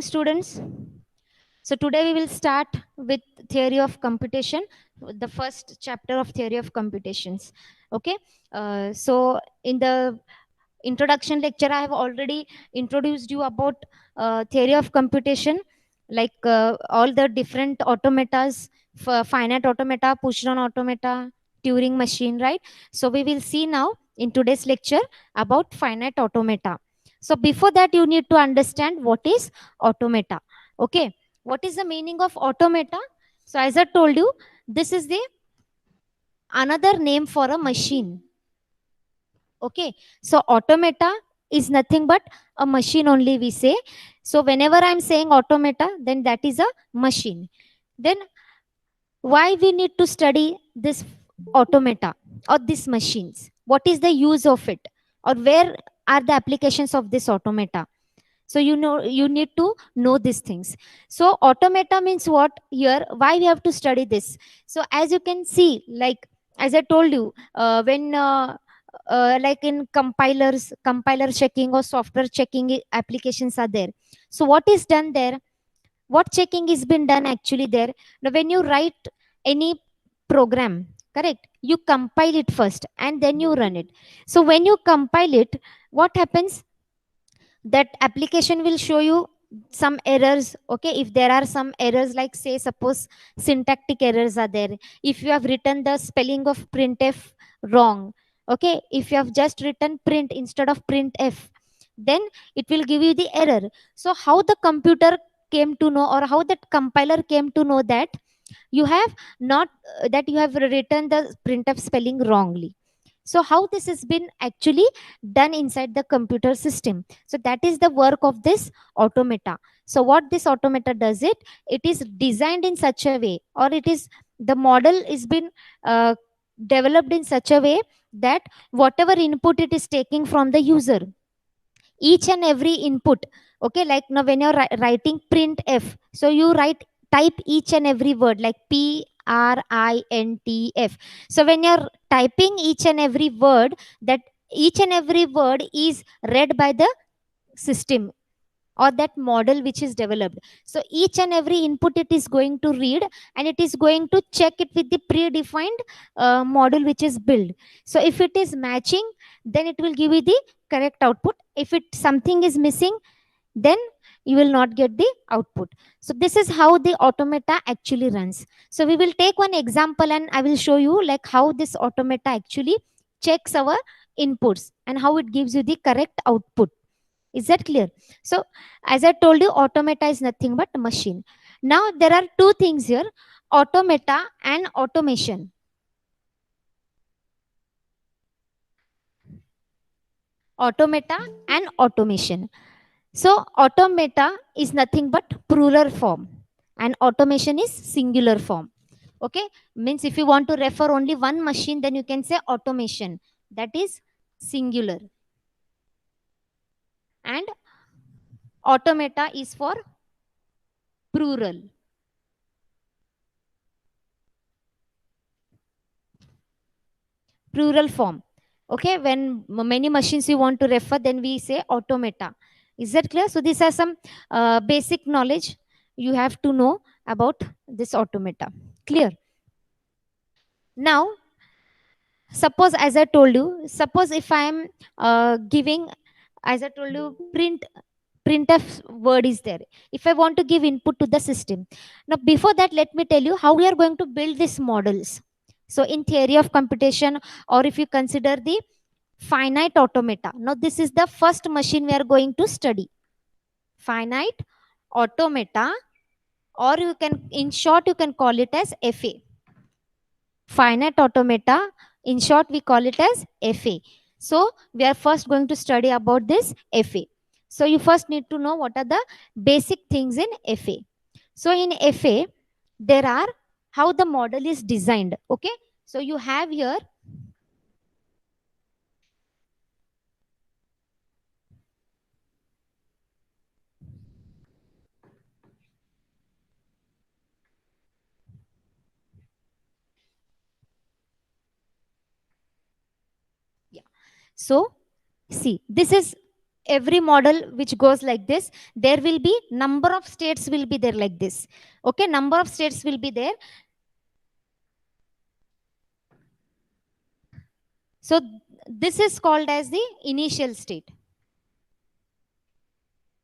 students. So today we will start with theory of computation, the first chapter of theory of computations. Okay. So in the introduction lecture, I have already introduced you about theory of computation, like all the different automatas, finite automata, push-run automata, Turing machine, right? So we will see now in today's lecture about finite automata. So before that, you need to understand what is automata. Okay, what is the meaning of automata? So as I told you, this is the another name for a machine. Okay, so automata is nothing but a machine only, we say. So whenever I'm saying automata, then that is a machine. Then why we need to study this automata or these machines? What is the use of it, or where are the applications of this automata? So you need to know these things. So automata means what here, why we have to study this? So as you can see, like as I told you, when like in compiler checking or software checking applications are there. So what is done there? What checking is been done actually there? Now when you write any program, correct, you compile it first and then you run it. So when you compile it, what happens? That application will show you some errors. Okay, if there are some errors, like say suppose syntactic errors are there, if you have written the spelling of printf wrong, okay, if you have just written print instead of printf, then it will give you the error. So how the computer came to know, or how that compiler came to know that you have not that you have written the printf spelling wrongly? So how this has been actually done inside the computer system? So that is the work of this automata. So what this automata does, it is designed in such a way, or it is the model is been uh, developed in such a way that whatever input it is taking from the user, each and every input, okay, like now when you're writing print f, so you type each and every word like printf. So when you're typing each and every word, that each and every word is read by the system or that model which is developed. So each and every input it is going to read, and it is going to check it with the predefined model which is built. So if it is matching, then it will give you the correct output. If it something is missing, then you will not get the output. So this is how the automata actually runs. So we will take one example and I will show you like how this automata actually checks our inputs and how it gives you the correct output. Is that clear? So, as I told you, automata is nothing but machine. Now, there are two things here, automata and automation. Automata and automation. So, automata is nothing but plural form, and automation is singular form. Okay, means if you want to refer only one machine, then you can say automation, that is singular, and automata is for plural. Plural form. Okay, when many machines you want to refer, then we say automata. Is that clear? So these are some basic knowledge you have to know about this automata. Clear? Now, suppose as I told you, suppose if I am giving, as I told you, printf word is there. If I want to give input to the system. Now, before that, let me tell you how we are going to build these models. So in theory of computation, or if you consider the finite automata. Now, this is the first machine we are going to study. Finite automata, or you can, in short, you can call it as FA. Finite automata, in short, we call it as FA. So, we are first going to study about this FA. So, you first need to know what are the basic things in FA. So, in FA, there are how the model is designed. Okay. So, you have here. Yeah. So, see, this is every model which goes like this, there will be number of states will be there like this. Okay, number of states will be there. So this is called as the initial state.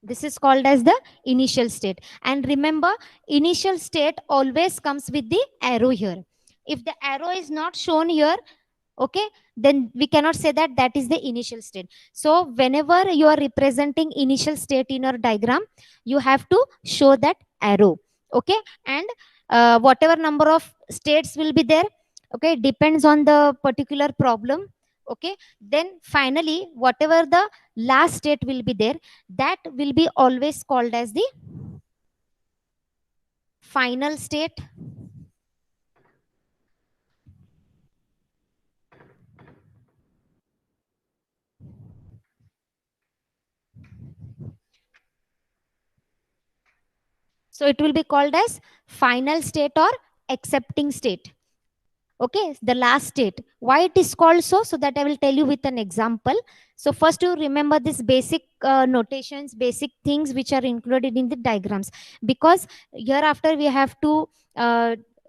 This is called as the initial state. And remember, initial state always comes with the arrow here. If the arrow is not shown here, okay, then we cannot say that that is the initial state. So whenever you are representing initial state in your diagram, you have to show that arrow. Okay, and whatever number of states will be there, okay, depends on the particular problem. Okay, then finally whatever the last state will be there, that will be always called as the final state. So it will be called as final state or accepting state. Okay, the last state. Why it is called so? So that I will tell you with an example. So first you remember this basic notations, basic things which are included in the diagrams, because hereafter we have to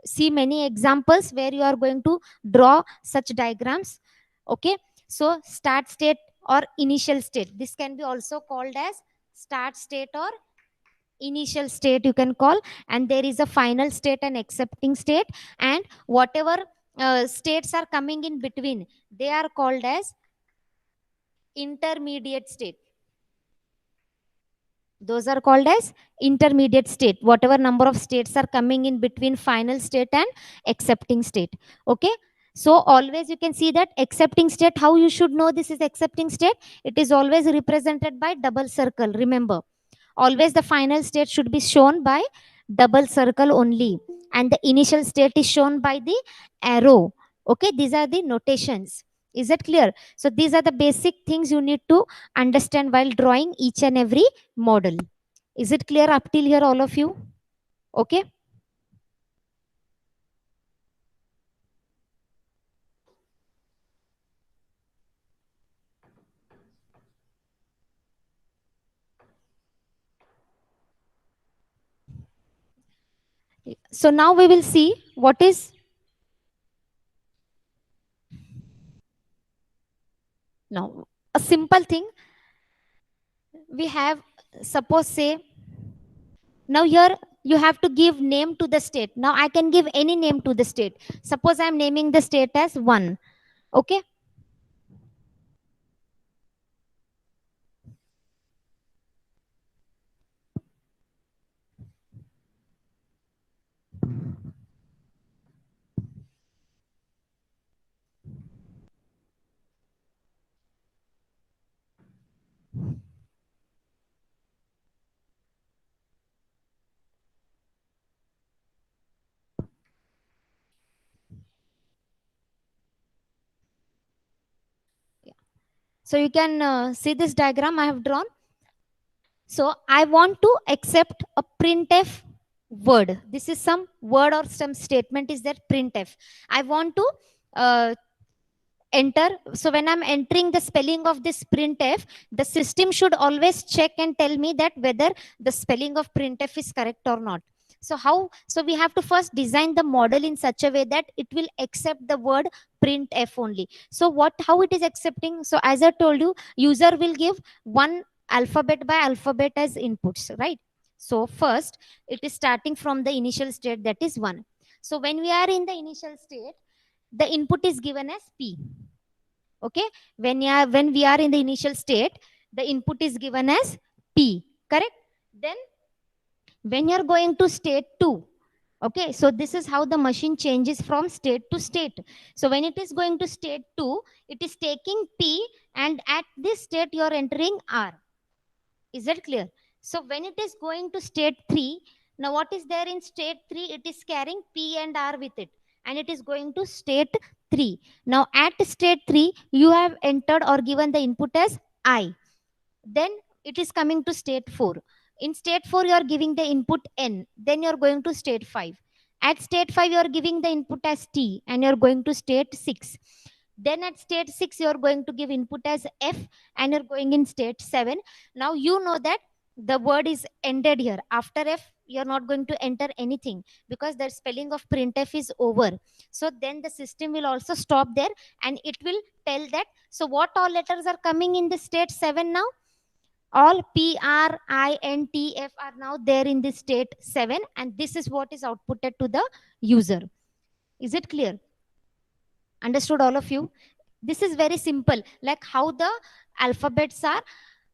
see many examples where you are going to draw such diagrams. Okay, so start state or initial state, this can be also called as start state or initial state you can call. And there is a final state and accepting state, and whatever states are coming in between, they are called as intermediate state. Those are called as intermediate state, whatever number of states are coming in between final state and accepting state. Okay, so always you can see that accepting state, how you should know this is accepting state, it is always represented by double circle. Remember, always the final state should be shown by double circle only, and the initial state is shown by the arrow. Okay, these are the notations. Is that clear? So these are the basic things you need to understand while drawing each and every model. Is it clear up till here, all of you? Okay. So now we will see what is now a simple thing. We have, suppose say, now here you have to give name to the state. Now I can give any name to the state. Suppose I am naming the state as 1. Okay. So you can see this diagram I have drawn. So I want to accept a printf word. This is some word or some statement is that printf. I want to uh, enter. So when I'm entering the spelling of this printf, the system should always check and tell me that whether the spelling of printf is correct or not. So how? So we have to first design the model in such a way that it will accept the word printf only. So what? How it is accepting? So as I told you, user will give one alphabet by alphabet as inputs, right? So first, it is starting from the initial state, that is 1. So when we are in the initial state, the input is given as p. Okay, when we are in the initial state, the input is given as p, correct? Then when you're going to state 2, okay, so this is how the machine changes from state to state. So when it is going to state 2, it is taking p, and at this state you are entering r. Is that clear? So when it is going to state 3, now what is there in state 3? It is carrying P and R with it, and it is going to state 3. Now at state 3, you have entered or given the input as I. Then it is coming to state 4. In state 4, you are giving the input N. Then you are going to state 5. At state 5, you are giving the input as T, and you are going to state 6. Then at state 6, you're going to give input as F, and you're going in state 7. Now you know that the word is ended here. After F, you're not going to enter anything because the spelling of printf is over. So then the system will also stop there, and it will tell that. So what all letters are coming in the state 7 now? All P, R, I, N, T, F are now there in the state 7, and this is what is outputted to the user. Is it clear? Understood, all of you? This is very simple, like how the alphabets are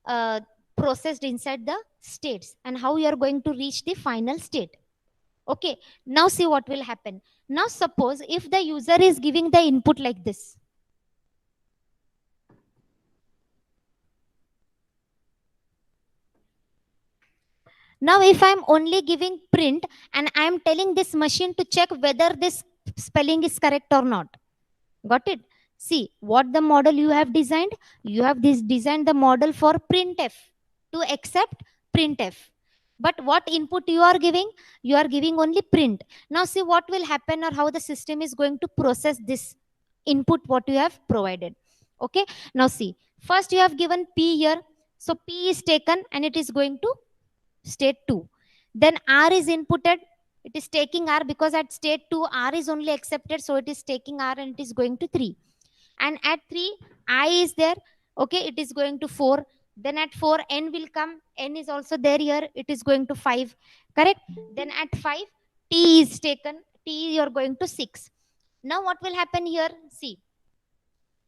uh, processed inside the states and how you are going to reach the final state. Okay, now see what will happen. Now suppose if the user is giving the input like this. Now if I'm only giving print and I'm telling this machine to check whether this spelling is correct or not. Got it? See what the model you have designed. You have designed the model for printf to accept printf. But what input you are giving? You are giving only print. Now see what will happen or how the system is going to process this input what you have provided. Okay. Now see, first you have given P here. So P is taken and it is going to state 2. Then R is inputted. It is taking R because at state 2, R is only accepted. So it is taking R and it is going to 3. And at 3, I is there. Okay, it is going to 4. Then at 4, N will come. N is also there here. It is going to 5. Correct? Then at 5, T is taken. T you are going to 6. Now what will happen here? See,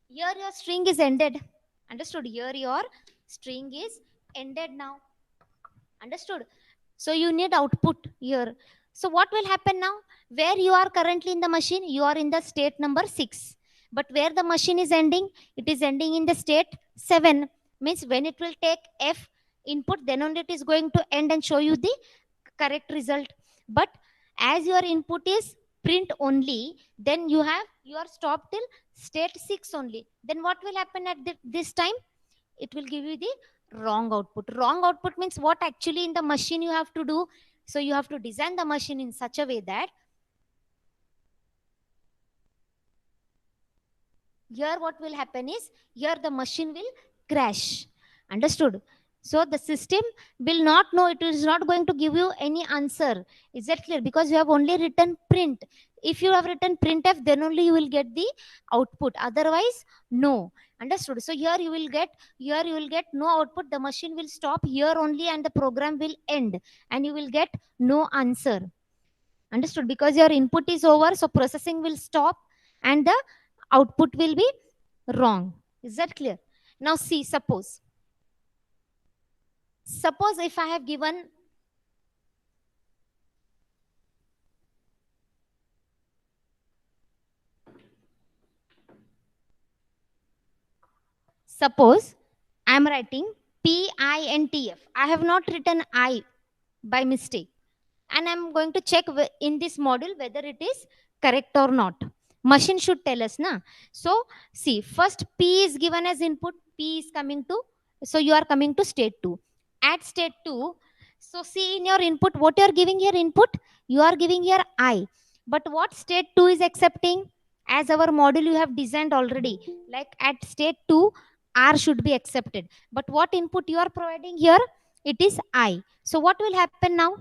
here your string is ended. Understood? Here your string is ended now. Understood? So you need output here. So what will happen now? Where you are currently in the machine, you are in the state number 6. But where the machine is ending, it is ending in the state 7. Means when it will take F input, then only it is going to end and show you the correct result. But as your input is print only, then you are stopped till state 6 only. Then what will happen at this time? It will give you the wrong output. Wrong output means what actually in the machine you have to do. So you have to design the machine in such a way that here what will happen is here the machine will crash. Understood? So the system will not know, it is not going to give you any answer. Is that clear? Because you have only written print. If you have written printf, then only you will get the output. Otherwise, no. Understood? So here you will get no output. The machine will stop here only and the program will end and you will get no answer. Understood? Because your input is over, so processing will stop and the output will be wrong. Is that clear? Now see, suppose if I have given suppose I am writing PINTF. I have not written I by mistake. And I'm going to check in this module whether it is correct or not. Machine should tell us, na? So see, first P is given as input. P is coming to, so you are coming to state 2. At state 2, so see in your input, what you are giving here input? You are giving here I. But what state 2 is accepting? As our module you have designed already. Like at state 2, R should be accepted. But what input you are providing here? It is I. So what will happen now?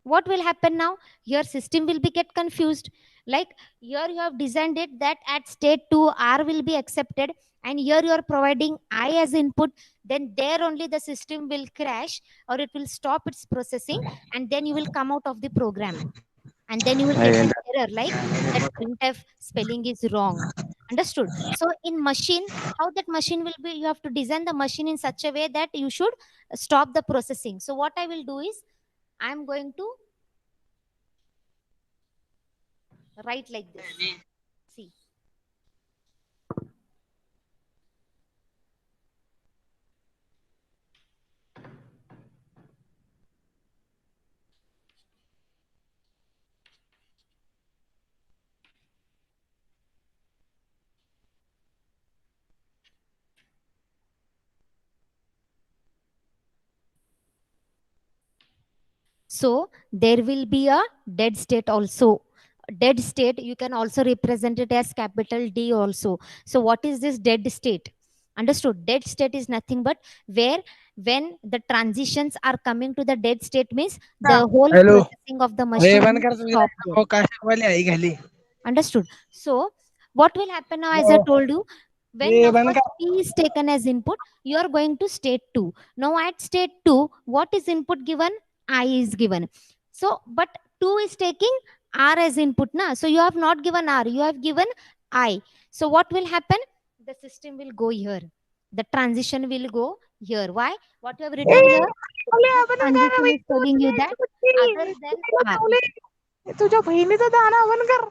What will happen now? Your system will be get confused. Like here you have designed it that at state 2 R will be accepted, and here you are providing I as input. Then there only the system will crash or it will stop its processing, and then you will come out of the program, and then you will get an error like that printf spelling is wrong. Understood? So in machine, how that machine will be, you have to design the machine in such a way that you should stop the processing. So what I will do is I'm going to write like this. See. So there will be a dead state also dead state, you can also represent it as capital D also. So what is this dead state? Understood? Dead state is nothing but where, when the transitions are coming to the dead state, means the whole hello. processing of the hey machine बंद will कर तुझ्या stop there. हो काशावाली आई घाली. Understood? So what will happen now, as I हो. told you, when hey now बंद first कर. P is taken as input, you are going to state 2. Now at state 2, what is input given? I is given. So but 2 is taking R as input na, so you have not given R, you have given I. So what will happen? The system will go here, the transition will go here. Why? What you have A, written here, सावले, this बंद कर transition by is telling you तुझी that other चुकी. than R, सावले, तुझ्या बहिणीचं दाना बंद कर.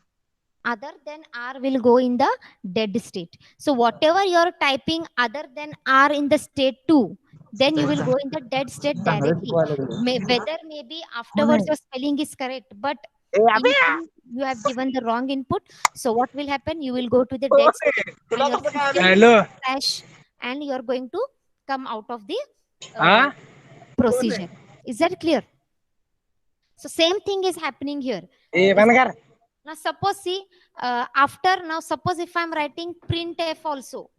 other than R will go in the dead state. So whatever you're typing other than R in the state 2, then you will go in the dead state चांगलं directly. शिकवायला लागले. Whether maybe कोण afterwards आहे? your spelling is correct, but ए, अबे. initially you have given the wrong input. So what will happen? You will go to the कोण dead state आहे? and तुला your कसं system कळालं? will hello. crash and you're going to come out of the हा. कोण आहे? procedure. Is that clear? So same thing is happening here. A, This, बंद कर. now suppose see, after, now suppose if I'm writing print f also,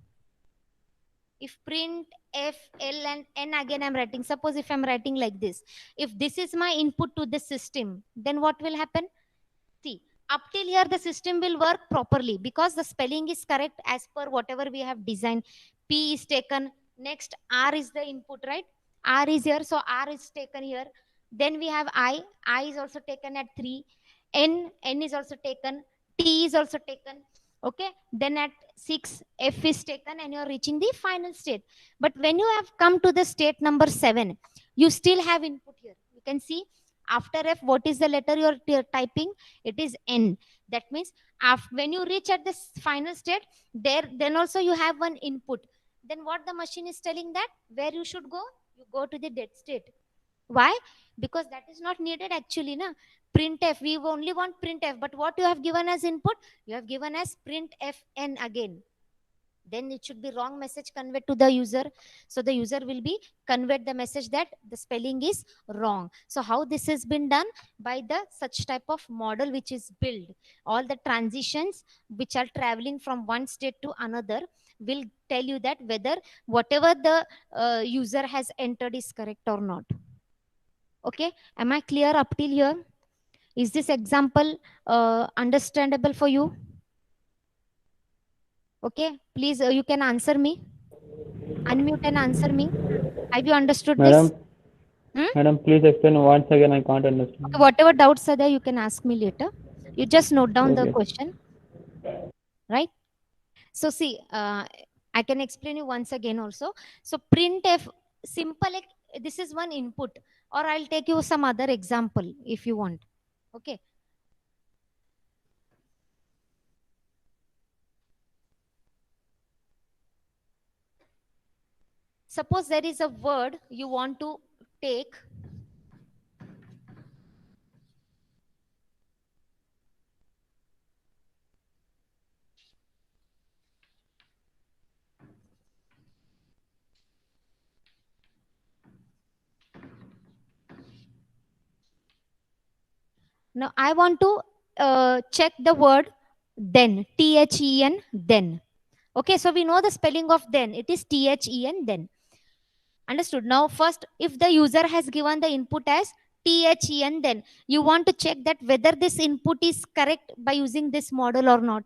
if print f l and n again I'm writing, suppose if I'm writing like this, if this is my input to the system, then what will happen? See, up till here the system will work properly because the spelling is correct as per whatever we have designed. P is taken, next R is the input, right? R is here, so R is taken here. Then we have I is also taken at 3, N is also taken, T is also taken. Okay, then at 6, F is taken, and you're reaching the final state. But when you have come to the state number 7, you still have input here. You can see after F, what is the letter you're typing? It is N. That means after, when you reach at this final state, there then also you have one input. Then what the machine is telling, that where you should go? You go to the dead state. Why? Because that is not needed actually, na. Printf, we only want printf, but what you have given as input? You have given as printfn again. Then it should be wrong message conveyed to the user. So the user will be conveyed the message that the spelling is wrong. So how this has been done? By the such type of model which is built. All the transitions which are traveling from one state to another will tell you that whether whatever the user has entered is correct or not. Okay, am I clear up till here? Is this example understandable for you? Okay, please, you can answer me. Unmute and answer me. Have you understood Madam, this? Hmm? madam, please explain once again. I can't Okay, understand. whatever doubts are there, you can ask me later. You just note down the Okay. question, right? So see, I can explain you once again also. So printf, simple, like, this is one input, or I'll take you some other example if you want. Okay. Suppose there is a word you want to take. Now I want to check the word then, then, then. Okay, so we know the spelling of then. It is then. Understood? Now first, if the user has given the input as then, you want to check that whether this input is correct by using this model or not.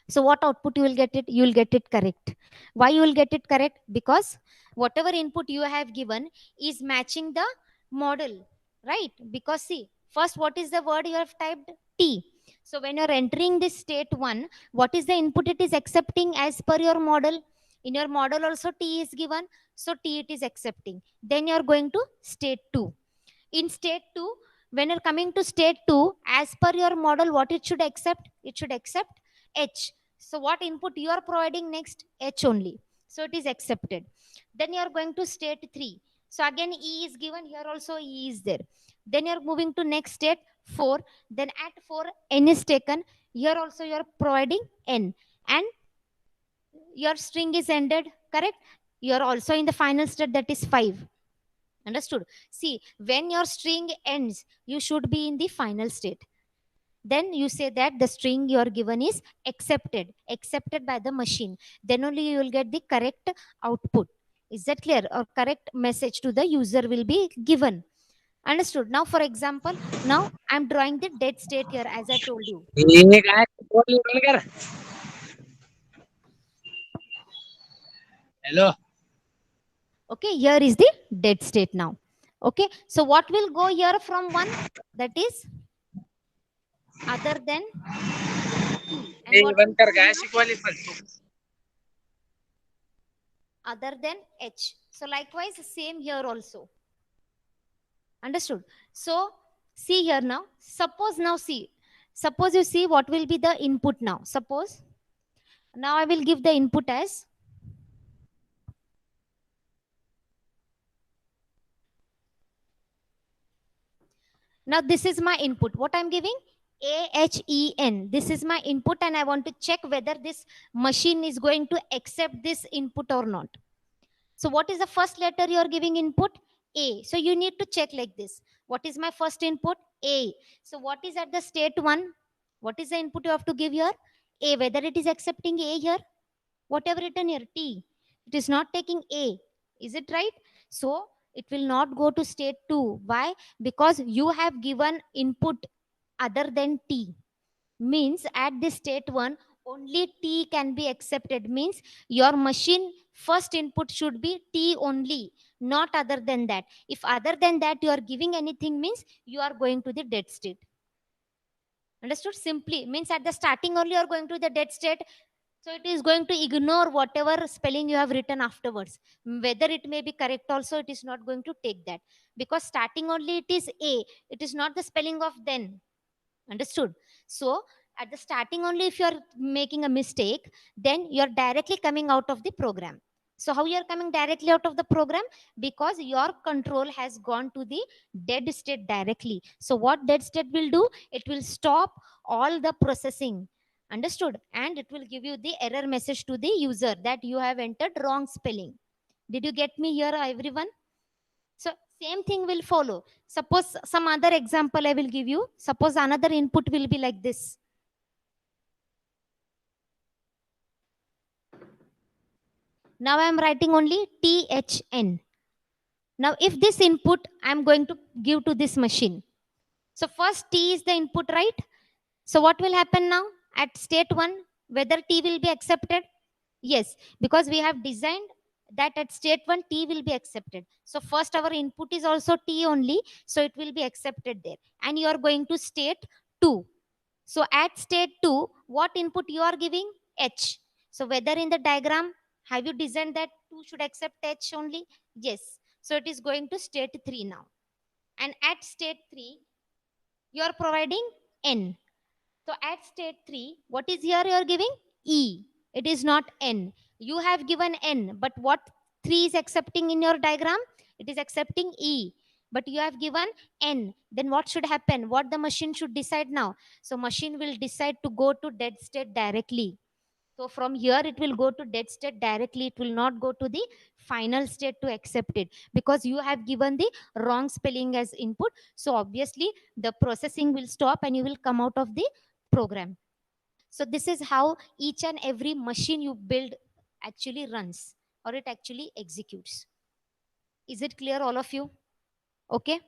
So what output you will get it? You will get it correct. Why you will get it correct? Because whatever input you have given is matching the model, right? Because see, first what is the word you have typed? T. So when you're entering this state 1, what is the input it is accepting as per your model? In your model also T is given. So T it is accepting. Then you're going to state 2. In state 2, when you're coming to state 2, as per your model, what it should accept? It should accept H. So what input you are providing next? H only. So it is accepted. Then you are going to state 3. So again E is given, here also E is there. Then you are moving to next state 4. Then at 4 N is taken. Here also you are providing N. And your string is ended, correct? You are also in the final state, that is 5. Understood? See, when your string ends, you should be in the final state. then you say that the string you are given is accepted by the machine. Then only you will get the correct output. Is that clear? Or correct message to the user will be given. Understood? Now, for example, now I'm drawing the dead state here, as I told you. ये काय बोल कर. Hello. Okay, here is the dead state now. Okay, so what will go here from 1? That is other than t. And what will बंद कर go काय here? शिकवायली पण तू. Other than h. So likewise, same here also. Understood? So see here now. Suppose you see what will be the input now. Suppose now I will give the input as now this is my input. What I'm giving? AHEN. This is my input, and I want to check whether this machine is going to accept this input or not. So what is the first letter you are giving input? A. So you need to check like this. What is my first input? A. So what is at the state 1? What is the input you have to give here? A. Whether it is accepting A here? Whatever written here, T. It is not taking A. Is it right? So it will not go to state 2. Why? Because you have given input other than T. Means at this state 1, only T can be accepted. Means your machine first input should be T only, not other than that. If other than that you are giving anything, means you are going to the dead state. Understood? Simply means at the starting only you are going to the dead state. So it is going to ignore whatever spelling you have written afterwards. Whether it may be correct also, it is not going to take that. Because starting only it is A. It is not the spelling of then. Understood? So at the starting only if you are making a mistake, then you are directly coming out of the program. So how you are coming directly out of the program? Because your control has gone to the dead state directly. So what dead state will do? It will stop all the processing. Understood? And it will give you the error message to the user that you have entered wrong spelling. Did you get me here, everyone? So same thing will follow. Suppose some other example I will give you. Suppose another input will be like this. Now I am writing only THN. Now if this input I am going to give to this machine. So first T is the input, right? So what will happen now at state 1? Whether T will be accepted? Yes, because we have designed that at state 1 T will be accepted. So first our input is also T only. So it will be accepted there. And you are going to state 2. So at state 2, what input you are giving? H. So whether in the diagram, have you designed that 2 should accept H only? Yes. So it is going to state 3 now. And at state 3, you are providing N. So at state 3, what is here you are giving? E. It is not N. You have given N, but what 3 is accepting in your diagram? It is accepting E. But you have given N. Then what should happen? What the machine should decide now? So machine will decide to go to dead state directly. So from here it will go to dead state directly. It will not go to the final state to accept it because you have given the wrong spelling as input. So obviously the processing will stop and you will come out of the program. So this is how each and every machine you build actually runs or it actually executes. Is it clear, all of you? Okay.